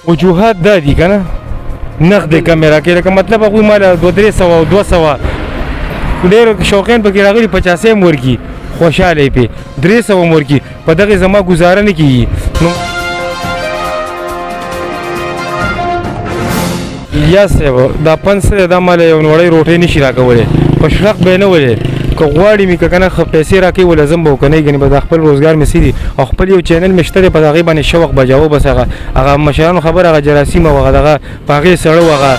وجوهات دا دي که نه نقد کیمرا کې لکه مطلب هغوی مال 200 او 200 ډېر شوقین پکې راغلي 50 هم ورکي خوشحاله یې پې 300 هم ورکي په دغې زما ګزاره نه کېږي نو یا صاحب دا 500 دا مال یو وړی روټۍ نشي راکولی په شلق به یې نه ولې که غواړي مې که که نه پیسې راکوي ولې زم به وکنی ګنې به دا خپل روزګار مې څه دي او خپل یو چینل مې شته دی په هغې باندې شوق بجاوه بس هغه مشرانو خبره هغه جراثیم او هغه دغه په هغې سړه و هغه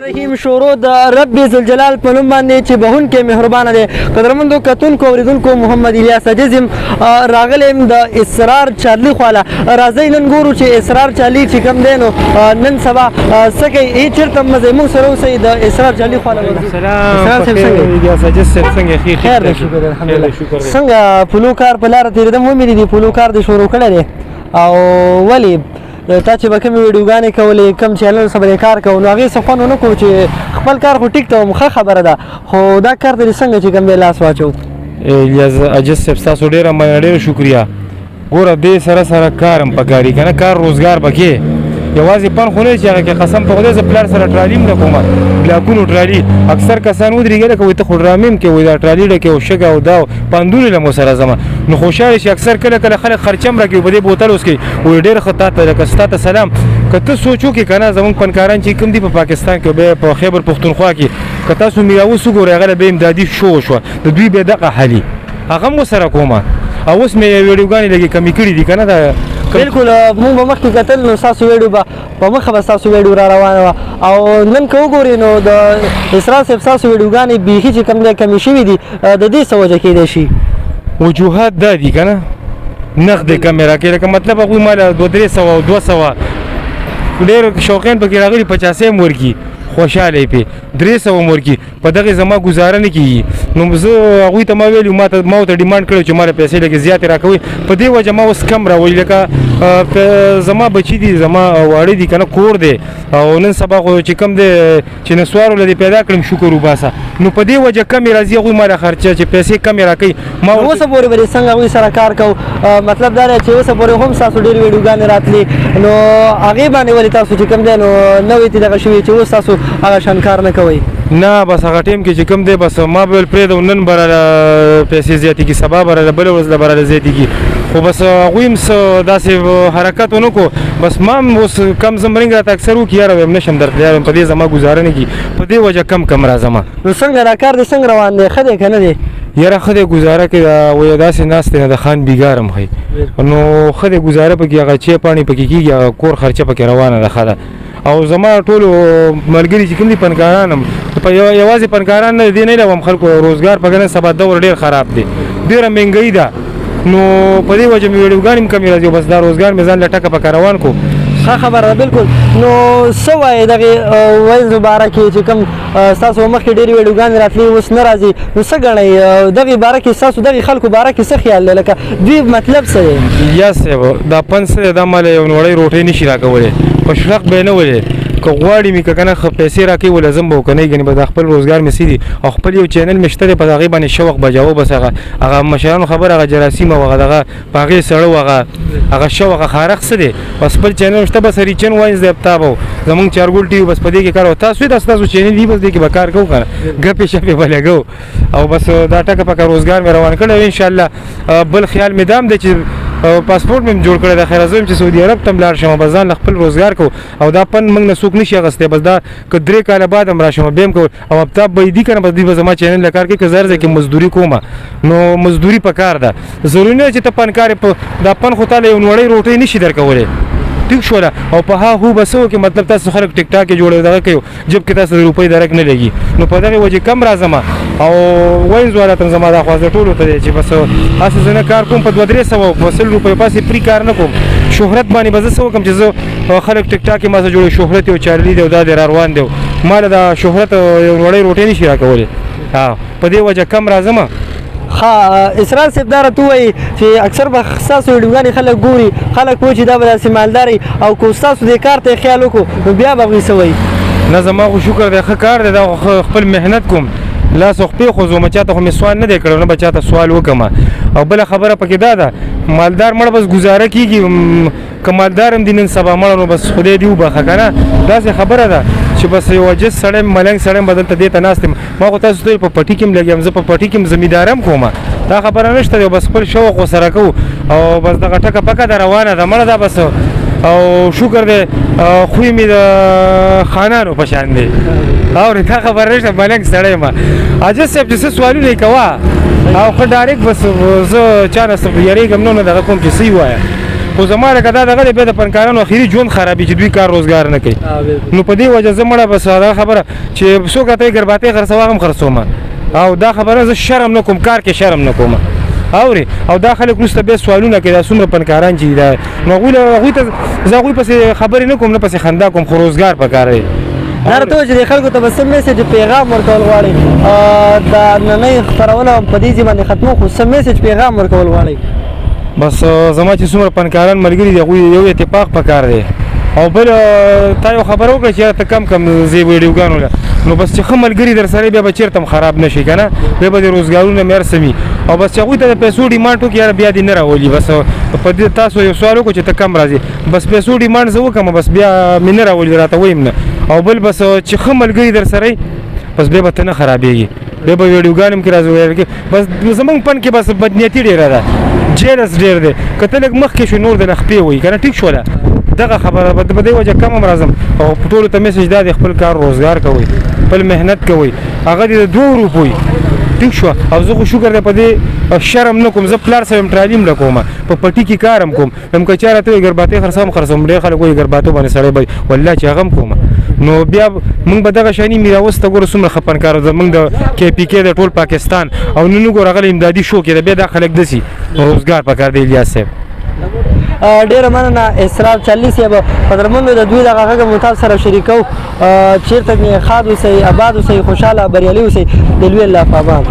رحیم شروع د رب ذوالجلال په نوم باندې چې بهونکی مهربانه دی. قدرمندو کتونکو اوریدونکو محمد الیاس عجز یم راغلی یم د اسرار چارلي خواله. راځئ نن ګورو چې اسرار چارلي چې کوم دی نو نن سبا څه کوي چېرته مزئ موږ سره اوسئ د اسرار چارلي خواله. سلام الیاس عجز صاحب څنګه ښې خیر دی شکر الحمدلله. څنګه پلو کار په لاره تېرېدم ومې لیدې پلو کار دې شروع کړی دی او ولې تا چې به کومې ویډیوګانې کولې کوم چینل سره به کار کوو نو هغې څه خوند ونه کړو چې خپل کار خو ټیک ته وم ښه خبره ده خو دا کار ته دې څنګه چې کوم دی لاس واچو. الیاس عجز صاحب ستاسو ډېره مننه ډېره شکریه. ګوره دې سره سره کار هم پکار وي که نه کار روزګار پکې یوازې پن خو نه چې هغه کې قسم په خدای زه پلار سره ټرالي هم نه کوم بلاکونو ټرالي اکثر کسان ودرېږي لکه وایي ته خو ډرامې هم کوې دا ټرالي ډکې او شګه او دا پندونه له مو سره ځمه نو خوشحاله شي اکثر کله کله خلک خرچه هم راکوي په دې بوتل اوس کوي وایي ډېر ښه تا ته لکه ستا ته سلام که ته سوچ وکړې که نه زموږ فنکاران چې کوم دي په پاکستان کې بیا په خیبر پښتونخوا کې که تاسو میراوس وګورئ هغه له بیا امدادي شو وشوه د دوی بیا دغه حلي هغه هم ورسره کومه او اوس مې ویډیوګانې لږې کمې کړي دي که نه دا بلکل مونږ به مخکې کتل نو ستاسو ویډیو به په مخه به ستاسو ویډیو را روانه وه او نن که وګورې نو د اسرار صاحب ستاسو ویډیوګانې بیخي چې کوم دی کمې شوي دي د دې څه وجه کیدی شي. وجوهات دا دي که نه نقد کیمرا کې لکه مطلب هغوی مال 200 او 200 ډېر شوقین پکې راغلي 50 هم ورکي خوشحاله یې پې 300 هم ورکي په دغې زما ګزاره نه کېږي نو زه هغوی ته ما ویلي ما ورته ډیمانډ کړی چې ما له پیسې لږې زیاتې راکوئ په دې وجه ما اوس کم راولي لکه زما بچي دي زما واړه دي که نه کور دی او نن سبا خو چې کوم دی چې نسوارو له دې پیدا کړم شکر وباسه نو په دې وجه کمې راځي هغوی ما له خرچه چې پیسې کمې راکوي ما اوسه پورې به دې څنګه هغوی سره کار کوو مطلب دا دی چې اوسه پورې هم ستاسو ډېرې ویډیوګانې راتلې نو هغې باندې ولې تاسو چې کوم دی نو نوې تې دغه شوي چې اوس تاسو هغه شان کار نه کوئ. نه بس هغه ټیم کې چې کوم دی بس ما به ویل پرېږدم نن به راله پیسې زیاتې کړي سبا به راله بله ورځ به راله زیاتې کړي خو بس هغوی هم څه داسې حرکت ونه کړو بس ما هم اوس کم زمرنګ راته اکثر وکړي یاره وایم نشم درته یاره په دې زما ګزاره نه کړي په دې وجه کم راځم. نو څنګه دا کار دې څنګه روان دی ښه دی که نه دی؟ یاره ښه دی ګزاره کوي وایي داسې ناست دی نه د خان بیګار هم ښایي نو ښه دی ګزاره پکې هغه چای پاڼې پکې کېږي هغه کور خرچه پکې روانه ده ښه ده او زما ټولو ملګري چې کوم دي فنکاران هم یوازې فنکاران نه دې نه لوم خلکو روزګار په نن سبا دور ډېر خراب دی ډېره مهنګۍ ده نو په دې وجه مې ویډیوګانې هم کمې راځي بس دا روزګار مې ځان له ټکه پکه روان کړو. ښه خبره ده بلکل. نو څه وایې دغې ویلزو باره کې چې کوم ستاسو مخکې ډېرې ویډیوګانې راتلې اوس نه راځي نو څه ګڼئ دغې باره کې ستاسو دغې خلکو باره کې څه خیال دی لکه دوی مطلب څه دی؟ یا صاحب دا 500 دا مال یو وړی روټۍ نشي راکولی په شلق به یې نه ولې که غواړي مې که کنه پیسې راکړي ول زم به کنه غني به خپل روزګار مې سيدي او خپل یو چینل مشته په هغه باندې شوق بجاو بس هغه مشرانو خبر هغه جراثیم او هغه پاغه سړو هغه شوق خارق څه دي بس خپل چینل مشته بس ریچن واینز د ابتابو زمون چارګول ټي بس پدې کې کار تاسو تاسو چینل دی بس دې کې به کار کوو کنه غپې شپې بلګو او بس دا ټکه پکې روزګار مې روان کړو ان شاء الله بل خیال مې دام د چې پاسپورت مې جوړ کړی د خیر ازم چې سعودي عرب تم لاړ شم بزان خپل روزګار کو او دا پن موږ نه سوق نشي غسته بس دا ک درې کاله بعد هم راشم بیم کو او ابتاب به دي کنه بس دې زما چینل لکار کې کزر ځکه مزدوري کومه نو مزدوري پکار ده ضروري نه چې ته پنکار په دا پن خو تعالی نوړی روټي نشي درکولې ټیک شو او په هو بسو کې مطلب تاسو خلک ټیک ټاک جوړو دا کوي جب کې تاسو روپۍ درک نه لګي نو په دغه وجه کم راځم او وینځ ولا تم زما دا خوازه ټولو ته چې بس اساس نه کار کوم په 200 وسل روپۍ پاسې پری کار نه کوم شهرت باندې بز سو کوم چې زه خلک ټیک ټاک ما سره جوړ شهرت او چارلی دی او دا روان دی مال دا شهرت یو وړي روټي نشي راکولې ها په دې وجه کم راځم اسرار صاحب دا راته وایي چې اکثر به ستاسو ویډیوګانې خلک ګوري خلک وایي چې دا به داسې مالداري او که ستاسو دې کار ته خیال وکړو نو بیا به هغوی څه وایي نه زما خو شکر دی ښه کار دی دا خپل محنت کوم لاس خپې خو زما چاته خو مې سوال نه دی کړی نه به چاته سوال وکړم او بله خبره پکې دا ده مالدار مړه بس ګزاره کېږي که مالدار هم دي نن سبا مړه نو بس خدای دې وبخښه که نه داسې خبره ده چې بس یو عاجز سړی ملنګ سړی م بدلته دې ته ناست یم ما خو تاسو ته په پټي کې م لګیم زه په پټي کې م زمینداره م کوم دا خبره نشته دی بس خپل شوق ورسره کوو او بس دغه ټکه پکه ده روانه ده مړه ده بس او شکر دی خوی مې د خانانو په شان دی اورې دا خبره نشته ملنګ سړی یم عاجز صاحب چې څه سوالونه یې کوه او ښه ډایرکټ بس زه چا نه یېرېږم نه نو دغه کوم چې څه ووایه خو زما لکه دا دغه دی بیا د پنکارانو اخري ژوند خرابي چې دوی کار روزګار نه کوي نو په دې وجه زه مړه بس دا خبره چې څوک راته وایي ګرباتۍ خرڅوه هغه هم خرڅوم او دا خبره زه شرم نه کوم کار کې شرم نه کوم اورې او دا خلک وروسته بیا سوالونه کوي دا څومره پنکاران چې دا نو هغوی ته زه هغوی پسې خبرې نه کوم نه پسې خندا کوم خو روزګار پکار دی دا راته وایي چې د خلکو ته به څه میسج پیغام ورکول غواړئ د نننۍ خپرونه په دې ځای باندې ختمو خو څه میسج پیغام ورکول غواړئ بس زما چې څومره پنکاران ملګري دي هغوی یو اتفاق پکار دی او بل تا یو خبره وکړه چې ته کم کم ځې ویډیوګانو نو بس چې ښه ملګري در سره بیا به چېرته هم خراب نه شي که نه بیا به د روزګارونه مې هرڅه او بس چې هغوی ته د پیسو ډیمانډ وکړي یاره بیا دې نه راولي بس په دې تاسو یو سوال وکړو چې ته کم راځي بس پیسو ډیمانډ زه وکړم بس بیا مې نه راولي راته ویم نه او بل بس چې ښه ملګري در سره بس بیا به ته نه خرابېږي بیا به ویډیوګان هم کې راځي بس زموږ پن کې بس بدنیتي ډېره ده جیلس ډېر دی که ته لږ مخکې شو نور د نه خپې وایي که نه ټیک شوله دغه خبره په دې وجه کم هم راځم او ټولو ته میسج دا دی خپل کار روزګار کوئ خپل محنت کوئ هغه دې د 2 روپۍ ټیک شوه او زه خو شکر دی په دې شرم نه کوم زه پلار سره یم تعلیم نه کوم په پټي کې کار هم کوم هم که چا راته وایي ګرباتۍ خرڅوم ډېر خلک وایي ګرباتو باندې سړی به والله چې هغه هم کوم نو بیا موږ به دغه شاني میراوس ته ګوره څومره ښه پنکار زموږ د KPK د ټول پاکستان او نن وګوره هغه امدادي شو کې د بیا دا خلک داسې روزګار پکار دی الیاس صاحب ډیره مننه اسرار چلی صاحب قدرمنو د دوی دغه غږ مو تاسو سره شریکو چیرته مې ښاد اوسئ آباد اوسئ خوشحاله بریالي اوسئ د لوی الله په امان